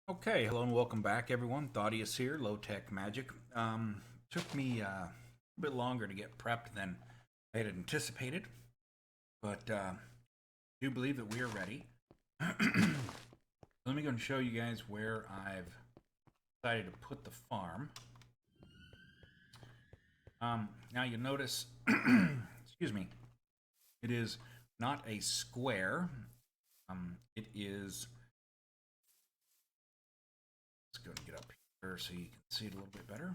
Okay, hello and welcome back, everyone. Thaddeus here, Low Tech Magic. Took me a bit longer to get prepped than I had anticipated, but do believe that we are ready. Let me go and show you guys where I've decided to put the farm. Now you notice, excuse me, it is not a square. It is. Let's go and get up here so you can see it a little bit better.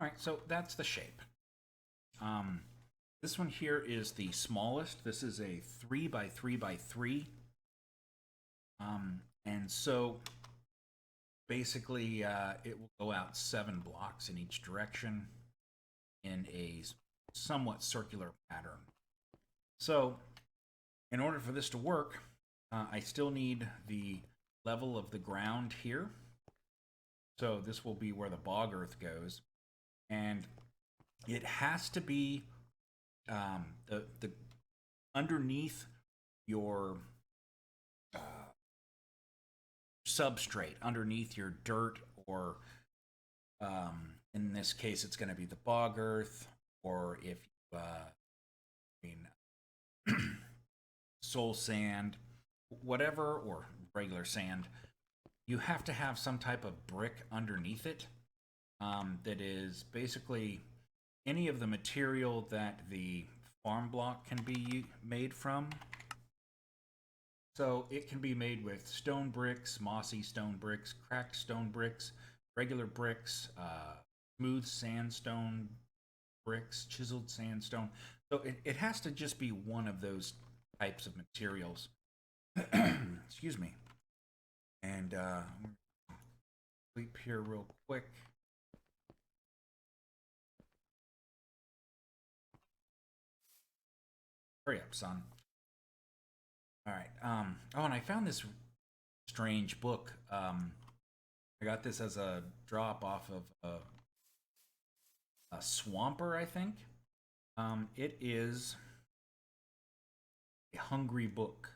All right, so that's the shape. This one here is the smallest. This is a 3 by 3 by 3. And so basically it will go out 7 blocks in each direction in a somewhat circular pattern. So in order for this to work, I still need the level of the ground here. So this will be where the bog earth goes. And it has to be the underneath your substrate, underneath your dirt, or in this case, it's going to be the bog earth, or if soul sand, whatever, or regular sand, you have to have some type of brick underneath it that is basically any of the material that the farm block can be made from. So it can be made with stone bricks, mossy stone bricks, cracked stone bricks, regular bricks, smooth sandstone bricks, chiseled sandstone. So it has to just be one of those types of materials. Excuse me. And sleep here real quick. Hurry up, son. All right. Oh, and I found this strange book. I got this as a drop off of a Swamper, I think. It is a hungry book.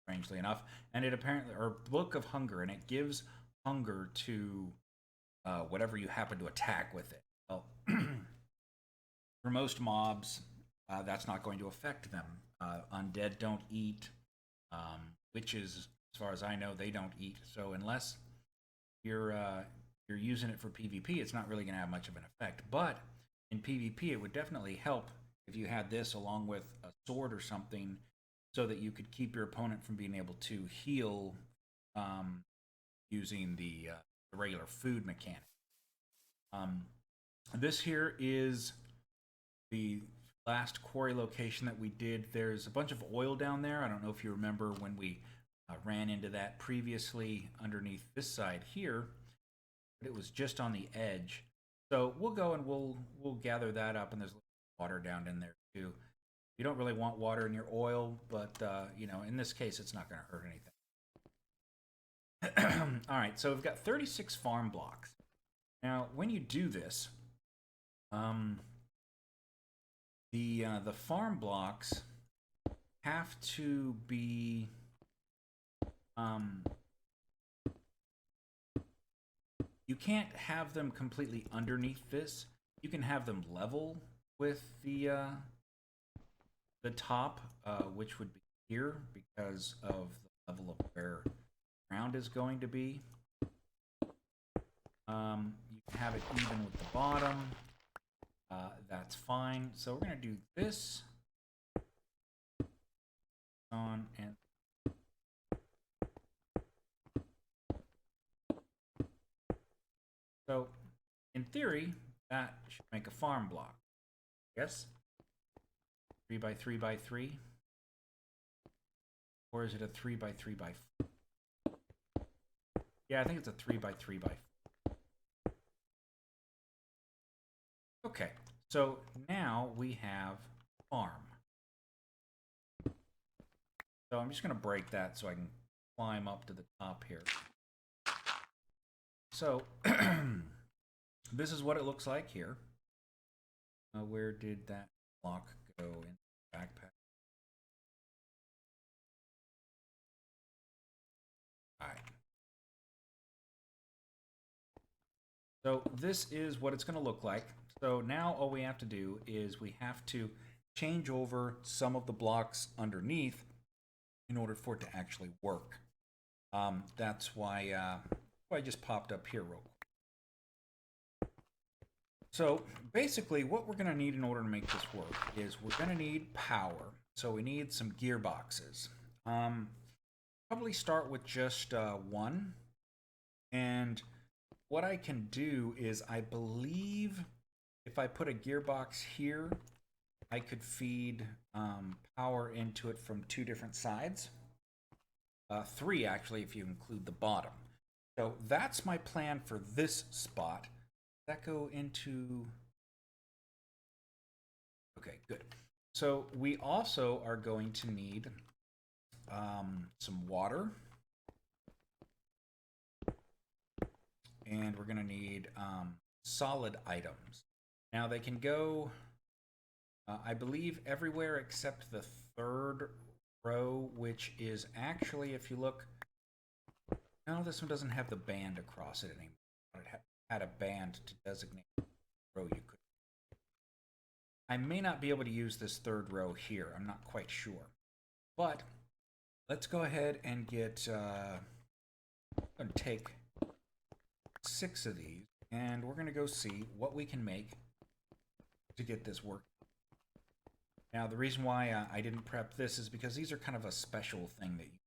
Strangely enough, and it apparently, or book of hunger, and it gives hunger to whatever you happen to attack with it. Well, for most mobs, that's not going to affect them. Undead don't eat. Witches, as far as I know, they don't eat. So unless you're using it for PvP, it's not really going to have much of an effect. But in PvP, it would definitely help if you had this along with a sword or something, so that you could keep your opponent from being able to heal using the regular food mechanic. This here is the last quarry location that we did. There's a bunch of oil down there. I don't know if you remember when we ran into that previously underneath this side here, but it was just on the edge. So we'll go and we'll gather that up, and there's water down in there too. You don't really want water in your oil, but you know, in this case, it's not going to hurt anything. All right, so we've got 36 farm blocks. Now, when you do this, the farm blocks have to be you can't have them completely underneath this. You can have them level with the top, which would be here because of the level of where ground is going to be. You can have it even with the bottom. That's fine. So we're going to do this on and so in theory that should make a farm block. Yes? 3 by 3 by 3, or is it a 3 by 3 by 4? Yeah, I think it's a 3 by 3 by 4. Okay, so now we have farm. So I'm just going to break that so I can climb up to the top here. So this is what it looks like here. Where did that block go in the backpack. All right. So this is what it's going to look like. So now all we have to do is we have to change over some of the blocks underneath in order for it to actually work. That's why I just popped up here real quick. So basically what we're going to need in order to make this work is we're going to need power. So we need some gearboxes. Probably start with just one. And what I can do is I believe if I put a gearbox here, I could feed power into it from 2 different sides. 3 actually if you include the bottom. So that's my plan for this spot. Does that go into... Okay, good. So we also are going to need some water. And we're going to need solid items. Now they can go, I believe, everywhere except the 3rd row, which is actually, if you look, no, this one doesn't have the band across it anymore. It had a band to designate the row you could. I may not be able to use this 3rd row here. I'm not quite sure. But let's go ahead and get, I'm going to take 6 of these, and we're going to go see what we can make to get this working. Now, the reason why I didn't prep this is because these are kind of a special thing that you...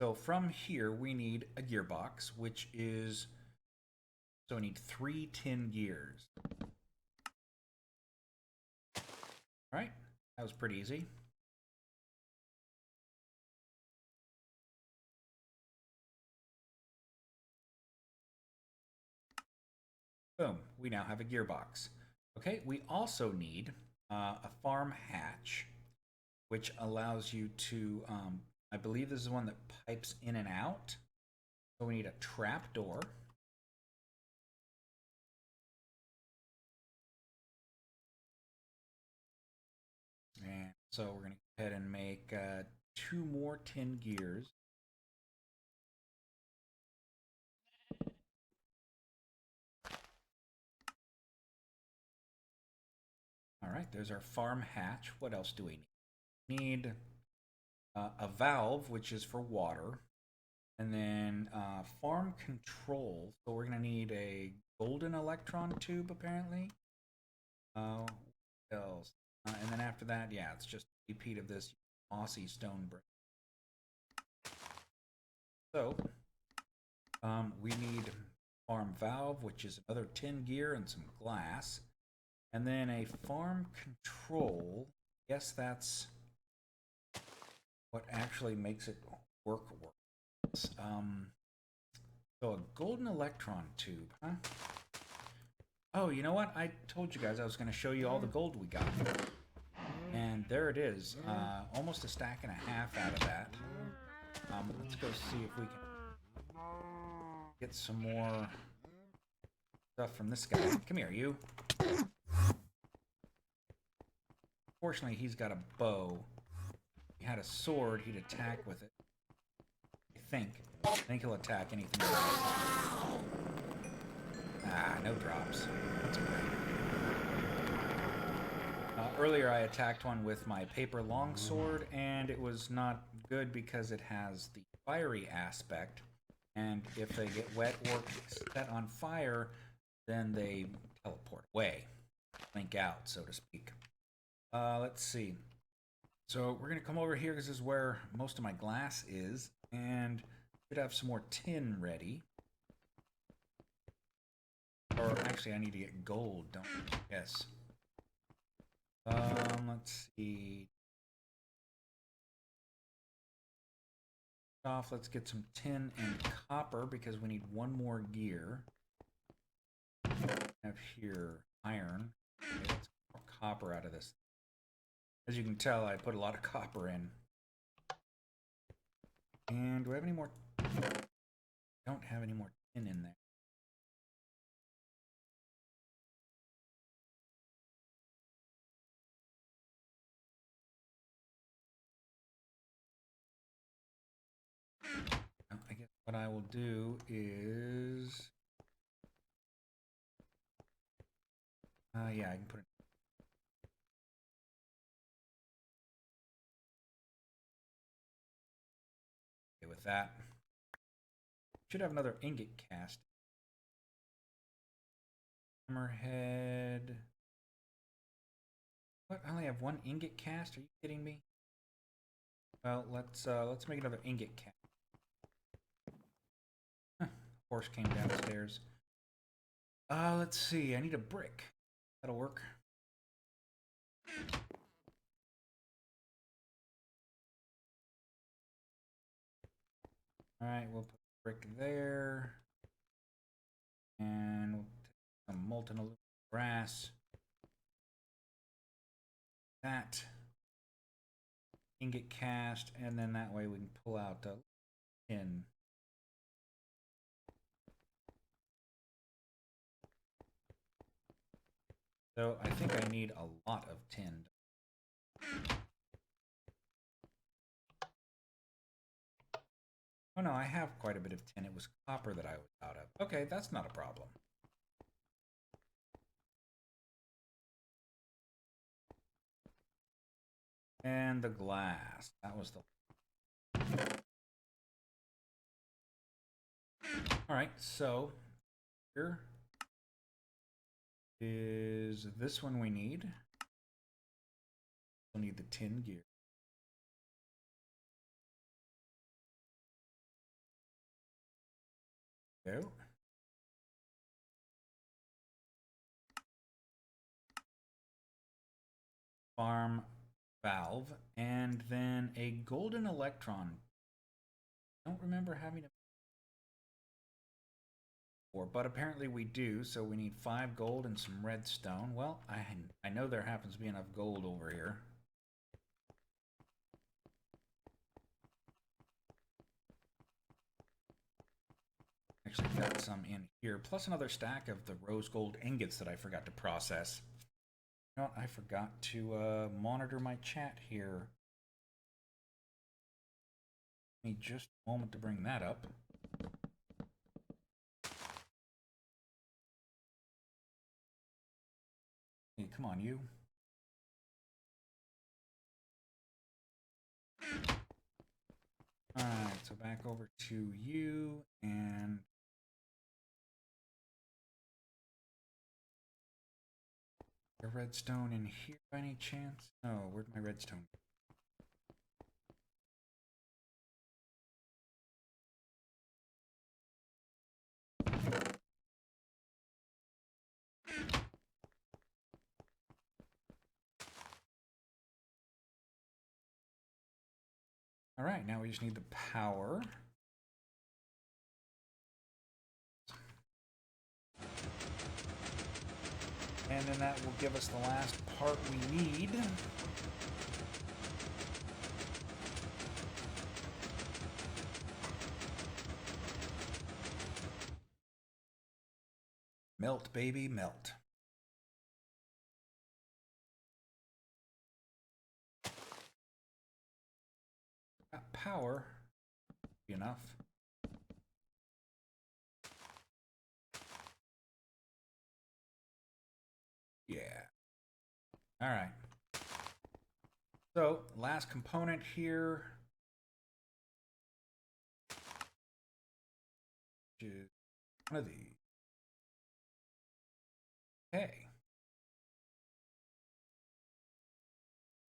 So from here, we need a gearbox, which is... So we need 3 tin gears. All right, that was pretty easy. Boom, we now have a gearbox. Okay, we also need a farm hatch, which allows you to, I believe this is one that pipes in and out. So we need a trap door. And so we're going to go ahead and make 2 more tin gears. All right, there's our farm hatch. What else do we need? We need a valve, which is for water. And then farm control. So we're going to need a golden electron tube, apparently. What else? And then after that, yeah, it's just a repeat of this mossy stone brick. So we need farm valve, which is another tin gear and some glass. And then a farm control. Yes, that's what actually makes it work. So a golden electron tube, huh? Oh, you know what? I told you guys I was going to show you all the gold we got. And there it is. Almost a stack and a half out of that. Let's go see if we can get some more stuff from this guy. Come here, you. Fortunately, he's got a bow. If he had a sword, he'd attack with it. I think he'll attack anything. Ah, no drops. That's okay. Earlier, I attacked one with my paper longsword, and it was not good because it has the fiery aspect. And if they get wet or set on fire, then they teleport away. Blink out, so to speak. Let's see. So we're going to come over here because this is where most of my glass is. And should have some more tin ready. Or actually, I need to get gold, don't I? Yes. Let's see. Let's get some tin and copper because we need 1 more gear. Have here iron. Okay, let's get more copper out of this. As you can tell, I put a lot of copper in. And do I have any more? Don't have any more tin in there. I guess what I will do is... yeah, I can put it... Okay, with that. Should have another ingot cast. Hammerhead. What? I only have one ingot cast? Are you kidding me? Well, let's make another ingot cast. Huh, horse came downstairs. Let's see. I need a brick. That'll work. All right, we'll put a brick there, and we'll take some molten aluminum brass. That ingot cast, and then that way we can pull out the tin. So I think I need a lot of tin. Oh no, I have quite a bit of tin. It was copper that I was out of. Okay, that's not a problem. And the glass. That was the... Alright, so here is this one we need. We'll need the tin gear. Go. Farm valve, and then a golden electron. I don't remember having a... But apparently we do, so we need 5 gold and some redstone. Well, I know there happens to be enough gold over here. Actually got some in here, plus another stack of the rose gold ingots that I forgot to process. You know what? I forgot to monitor my chat here. Give me just a moment to bring that up. Hey, come on, you. Alright, so back over to you, and... a redstone in here by any chance? No, where'd my redstone go? All right, now we just need the power. And then that will give us the last part we need. Melt, baby, melt. That power be enough. Yeah. All right. So, last component here. Which is one of these. Okay.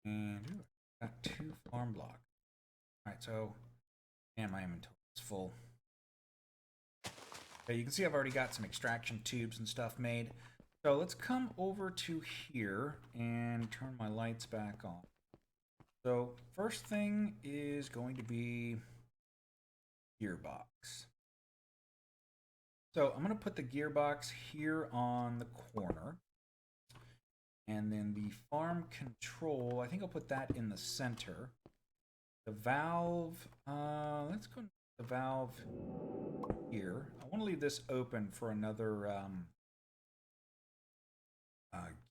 And ooh, got 2 farm blocks. All right, so, and my inventory is full. Okay, you can see I've already got some extraction tubes and stuff made. So let's come over to here and turn my lights back on. So first thing is going to be gearbox. So I'm going to put the gearbox here on the corner. And then the farm control, I think I'll put that in the center. The valve, let's go to the valve here. I want to leave this open for another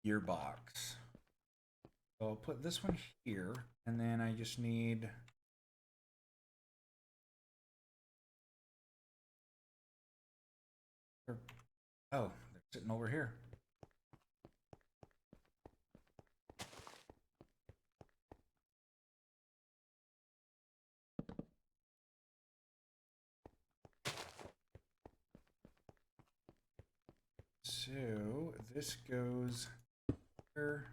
gearbox. So I'll put this one here, and then I just need Oh, they're sitting over here. So this goes here.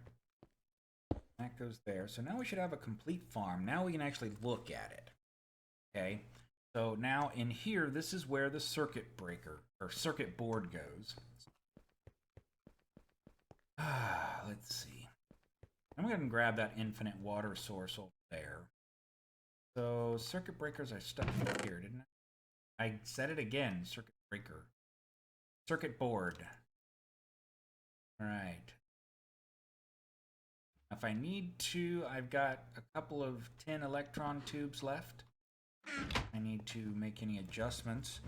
That goes there. So now we should have a complete farm. Now we can actually look at it. Okay. So now in here, this is where the circuit breaker or circuit board goes. Let's see. I'm going to grab that infinite water source over there. So circuit breakers are stuck here, didn't I? I said it again. Circuit breaker. Circuit board. All right. If I need to, I've got a couple of tin electron tubes left. I need to make any adjustments.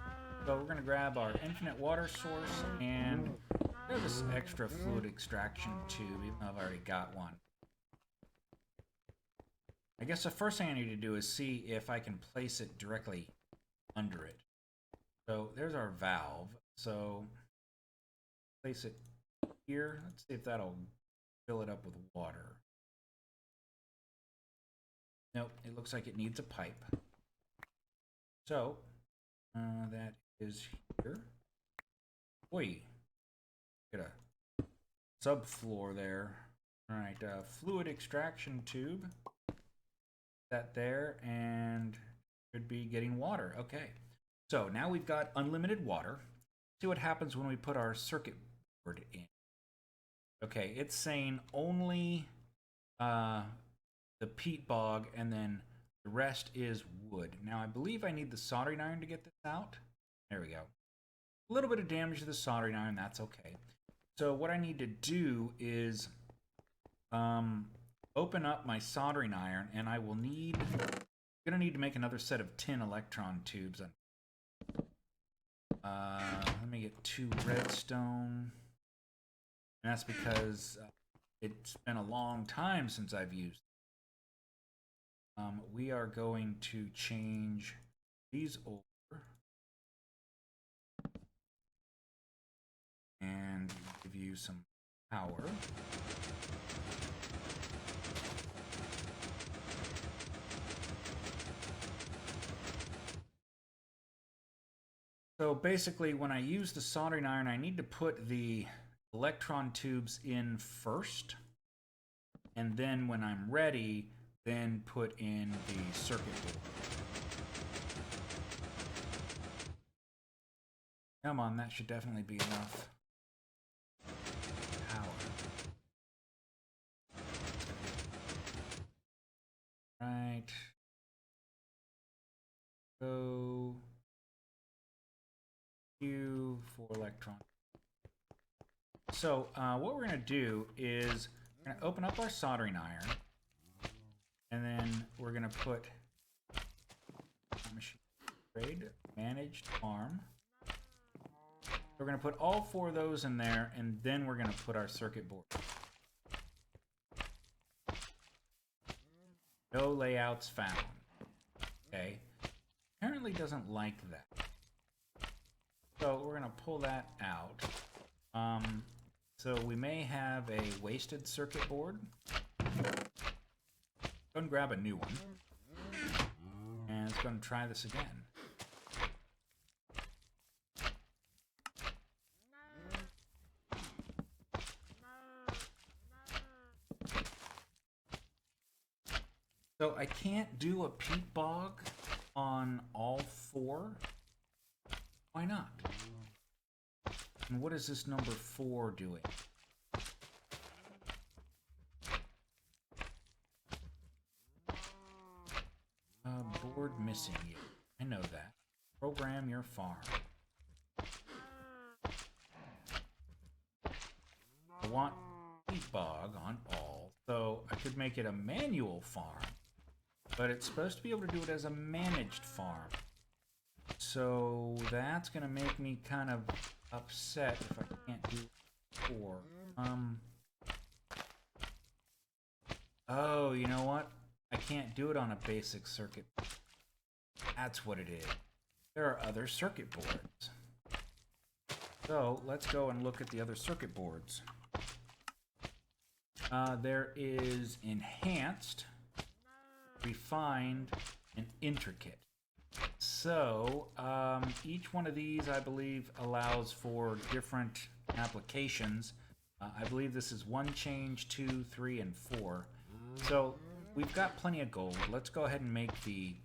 So we're going to grab our infinite water source and grab this extra fluid extraction tube, even though I've already got one. I guess the first thing I need to do is see if I can place it directly under it. So there's our valve. So place it here. Let's see if that'll fill it up with water. Nope, it looks like it needs a pipe. So that is here. Boy, get a subfloor there. All right, fluid extraction tube. That there, and should be getting water. Okay, so now we've got unlimited water. See what happens when we put our circuit board in. Okay, it's saying only the peat bog, and then the rest is wood. Now I believe I need the soldering iron to get this out. There we go. A little bit of damage to the soldering iron, that's okay. So what I need to do is open up my soldering iron, and I'm gonna need to make another set of tin electron tubes. Let me get 2 redstone. And that's because it's been a long time since I've used them. We are going to change these over and give you some power. So basically, when I use the soldering iron, I need to put the electron tubes in first, and then when I'm ready, then put in the circuit board. Come on, that should definitely be enough power. Right. Go Q for electron. So what we're going to do is we're going to open up our soldering iron, and then we're going to put machine grade managed farm. We're going to put all 4 of those in there, and then we're going to put our circuit board. No layouts found. Okay. Apparently doesn't like that. So we're going to pull that out. So we may have a wasted circuit board. Go and grab a new one. And it's going to try this again. So I can't do a peat bog on all 4. Why not? And what is this number 4 doing? Board missing you. I know that. Program your farm. I want peat bog on all, so I could make it a manual farm, but it's supposed to be able to do it as a managed farm. So that's gonna make me kind of upset if I can't do 4. Oh, you know what? I can't do it on a basic circuit. That's what it is. There are other circuit boards. So let's go and look at the other circuit boards. There is enhanced, refined, and intricate. So each one of these, I believe, allows for different applications. I believe this is 1 change, 2, 3, and 4. So we've got plenty of gold. Let's go ahead and make the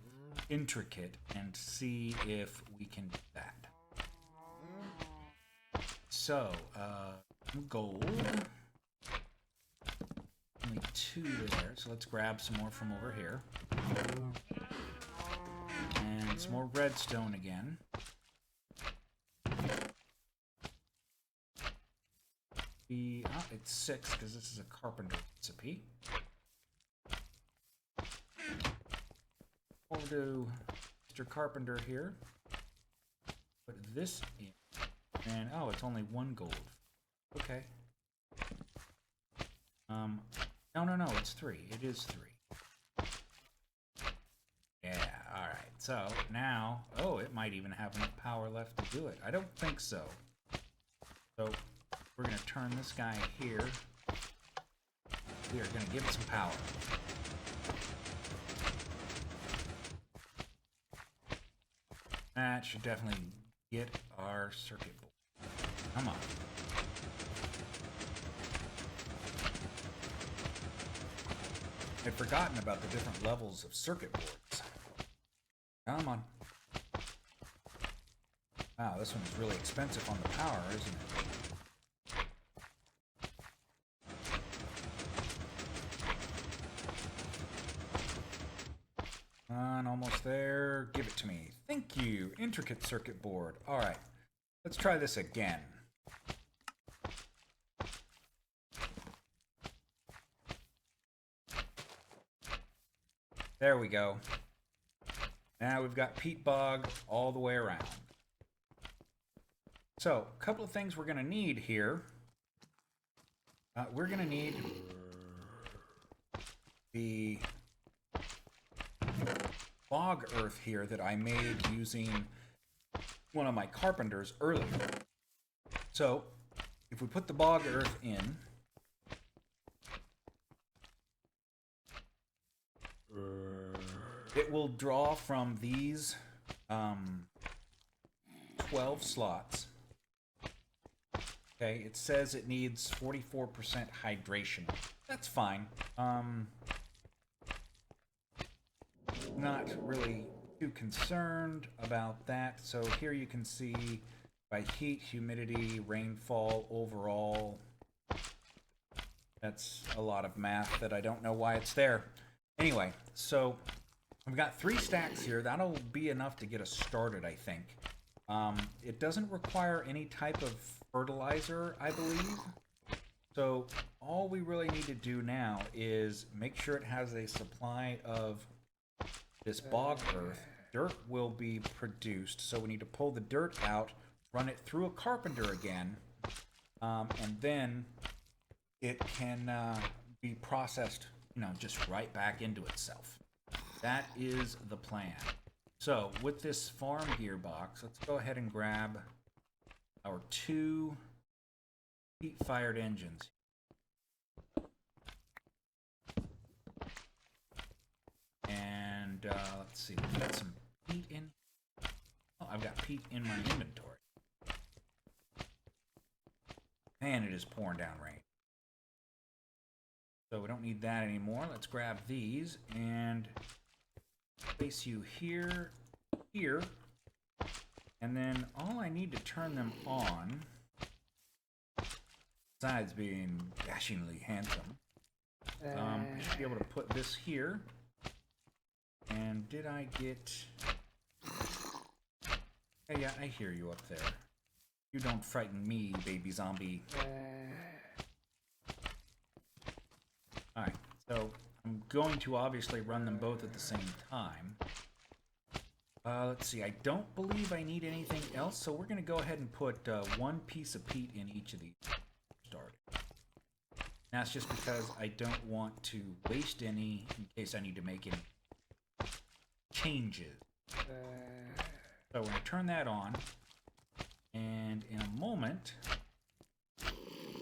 intricate and see if we can do that. So, gold. Only 2 there, so let's grab some more from over here. And some more redstone again. It's 6 because this is a carpenter recipe. We'll do Mr. Carpenter here. Put this in. And oh, it's only 1 gold. Okay. No, it's 3. It is 3. Yeah, alright. So now, oh, it might even have enough power left to do it. I don't think so. So we're going to turn this guy here. We are going to give it some power. That should definitely get our circuit board. Come on. I'd forgotten about the different levels of circuit boards. Come on. Wow, this one's really expensive on the power, isn't it? And almost there. Give it to me. Thank you. Intricate circuit board. Alright. Let's try this again. There we go. Now we've got peat bog all the way around. So, a couple of things we're going to need here. We're going to need the bog earth here that I made using one of my carpenters earlier. So, if we put the bog earth in, it will draw from these 12 slots. Okay, it says it needs 44% hydration. That's fine. Not really too concerned about that. So here you can see by heat, humidity, rainfall, overall. That's a lot of math that I don't know why it's there. Anyway, so I've got 3 stacks here. That'll be enough to get us started, I think. It doesn't require any type of fertilizer, I believe. So all we really need to do now is make sure it has a supply of this bog earth. Dirt will be produced, so we need to pull the dirt out, run it through a carpenter again, and then it can be processed, just right back into itself. That is the plan. So with this farm gearbox, let's go ahead and grab our 2 heat-fired engines. And let's see, we've got some peat in. Oh, I've got peat in my inventory. Man, it is pouring down rain. So we don't need that anymore. Let's grab these and place you here, here. And then all I need to turn them on, besides being dashingly handsome, I should be able to put this here. And did I get... Hey, yeah, I hear you up there. You don't frighten me, baby zombie. Alright, so I'm going to obviously run them both at the same time. Let's see, I don't believe I need anything else, so we're going to go ahead and put 1 piece of peat in each of these. Start. That's just because I don't want to waste any in case I need to make any changes. So we're going to turn that on. And in a moment...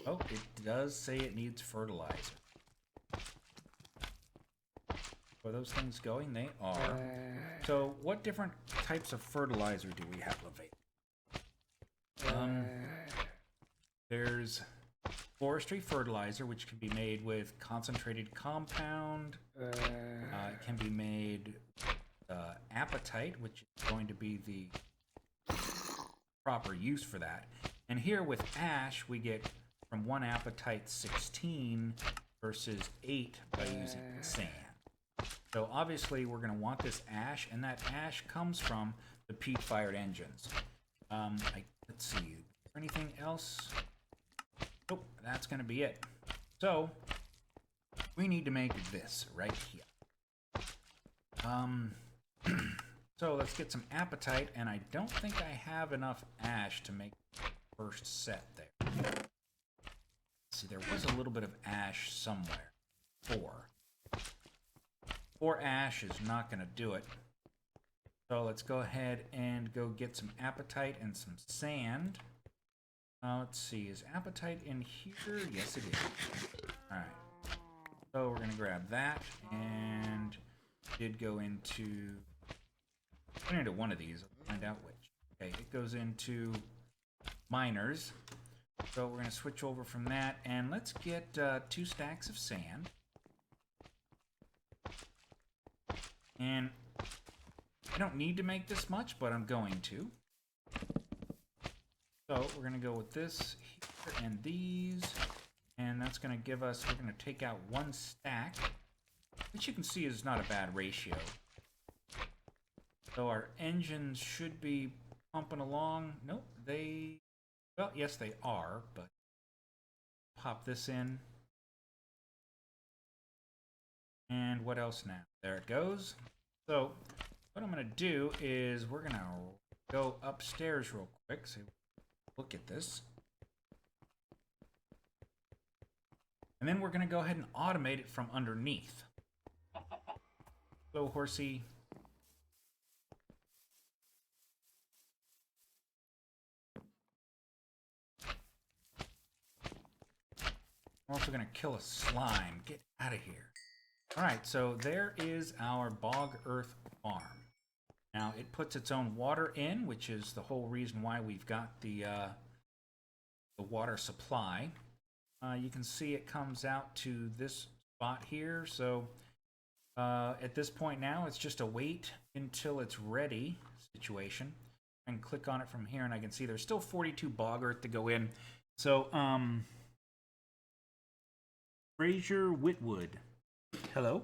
Oh, it does say it needs fertilizer. Are those things going? They are. So, what different types of fertilizer do we have available? There's forestry fertilizer, which can be made with concentrated compound. It can be made apatite, which is going to be the proper use for that. And here with ash, we get from 1 apatite 16 versus 8 by using sand. So obviously we're going to want this ash, and that ash comes from the peat-fired engines. Let's see, anything else? Nope, that's going to be it. So we need to make this right here. So let's get some apatite, and I don't think I have enough ash to make the first set there. See, there was a little bit of ash somewhere. 4 ash is not going to do it. So let's go ahead and go get some apatite and some sand. Let's see, is apatite in here? Yes, it is. Alright. So we're going to grab that, and did go into... Put into one of these. I'll find out which. Okay, it goes into miners. So we're going to switch over from that, and let's get 2 stacks of sand. And I don't need to make this much, but I'm going to. So we're going to go with this here and these, and that's going to give us, we're going to take out 1 stack, which you can see is not a bad ratio. So our engines should be pumping along. Nope, well, yes, they are, but pop this in. And what else now? There it goes. So what I'm going to do is we're going to go upstairs real quick. So look at this. And then we're going to go ahead and automate it from underneath. Hello, horsey. I'm also going to kill a slime. Get out of here. Alright, so there is our bog earth farm. Now, it puts its own water in, which is the whole reason why we've got the water supply. You can see it comes out to this spot here. So at this point now, it's just a wait until it's ready situation. And click on it from here, and I can see there's still 42 bog earth to go in. So, Fraser Whitwood. Hello.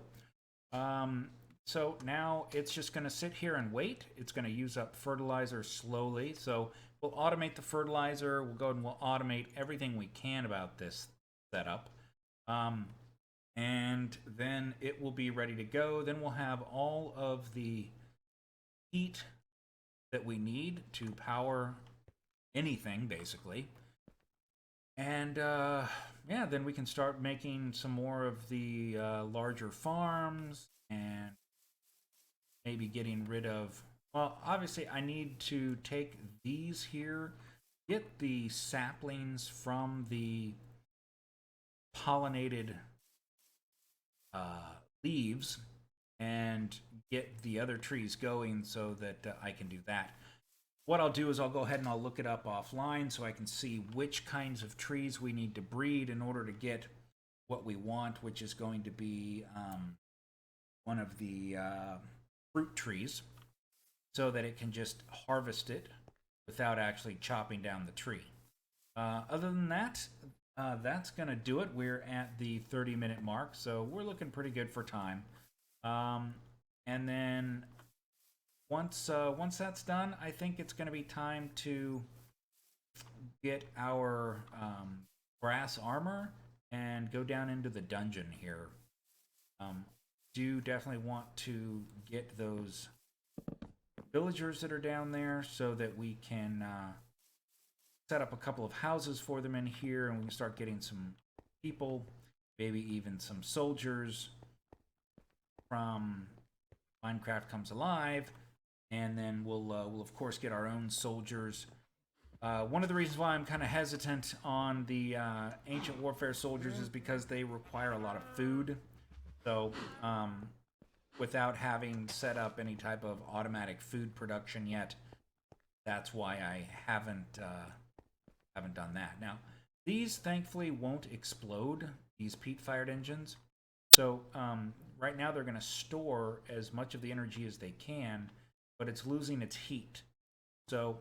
So now it's just going to sit here and wait. It's going to use up fertilizer slowly. So we'll automate the fertilizer. We'll go and we'll automate everything we can about this setup. And then it will be ready to go. Then we'll have all of the heat that we need to power anything, basically. And yeah, then we can start making some more of the larger farms and maybe getting rid of... Well, obviously I need to take these here, get the saplings from the pollinated leaves, and get the other trees going so that I can do that. What I'll do is I'll go ahead and I'll look it up offline so I can see which kinds of trees we need to breed in order to get what we want, which is going to be one of the fruit trees, so that it can just harvest it without actually chopping down the tree. Other than that, that's going to do it. We're at the 30-minute mark, so we're looking pretty good for time. And then once that's done, I think it's going to be time to get our brass armor and go down into the dungeon here. Do definitely want to get those villagers that are down there so that we can set up a couple of houses for them in here, and we can start getting some people, maybe even some soldiers from Minecraft Comes Alive. And then we'll of course get our own soldiers One of the reasons why I'm kind of hesitant on the ancient warfare soldiers is because they require a lot of food. So, without having set up any type of automatic food production yet, that's why I haven't done that. Now, these thankfully won't explode. These peat-fired engines. So right now they're going to store as much of the energy as they can, but it's losing its heat. So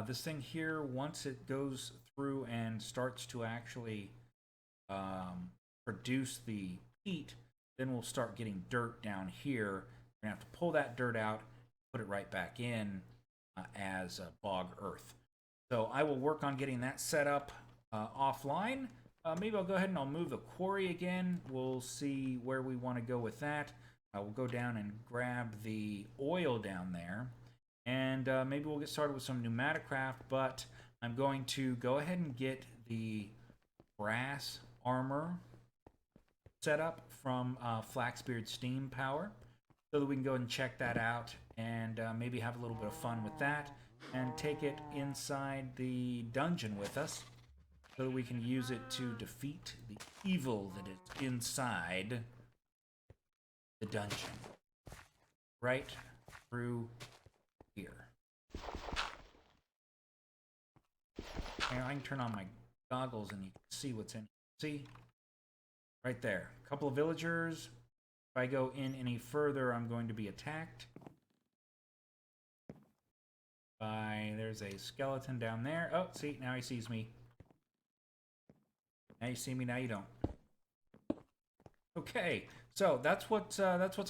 this thing here, once it goes through and starts to actually produce the heat, then we'll start getting dirt down here. We're going to have to pull that dirt out, put it right back in as bog earth. So I will work on getting that set up offline. Maybe I'll go ahead and I'll move the quarry again. We'll see where we want to go with that. We'll go down and grab the oil down there. And maybe we'll get started with some pneumatic craft, but I'm going to go ahead and get the brass armor set up from Flaxbeard Steam Power so that we can go and check that out and maybe have a little bit of fun with that and take it inside the dungeon with us so that we can use it to defeat the evil that is inside the dungeon. Right through here. Now I can turn on my goggles and you can see what's in. See? Right there. A couple of villagers. If I go in any further, I'm going to be attacked. There's a skeleton down there. Oh, see, now he sees me. Now you see me, now you don't. Okay, so that's what's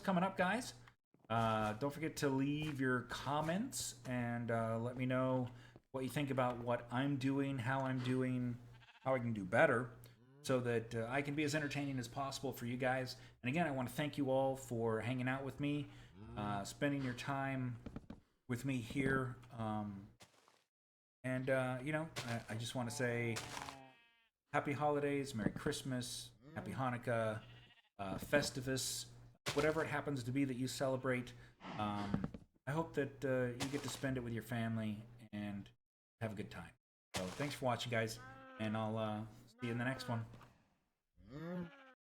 coming up, guys. Don't forget to leave your comments and let me know what you think about what I'm doing, how I'm doing, how I can do better, so that I can be as entertaining as possible for you guys. And again, I want to thank you all for hanging out with me, spending your time with me here. You know, I just want to say happy holidays, Merry Christmas, Happy Hanukkah, Festivus, whatever it happens to be that you celebrate. I hope that you get to spend it with your family and have a good time. So thanks for watching, guys, and I'll see you in the next one.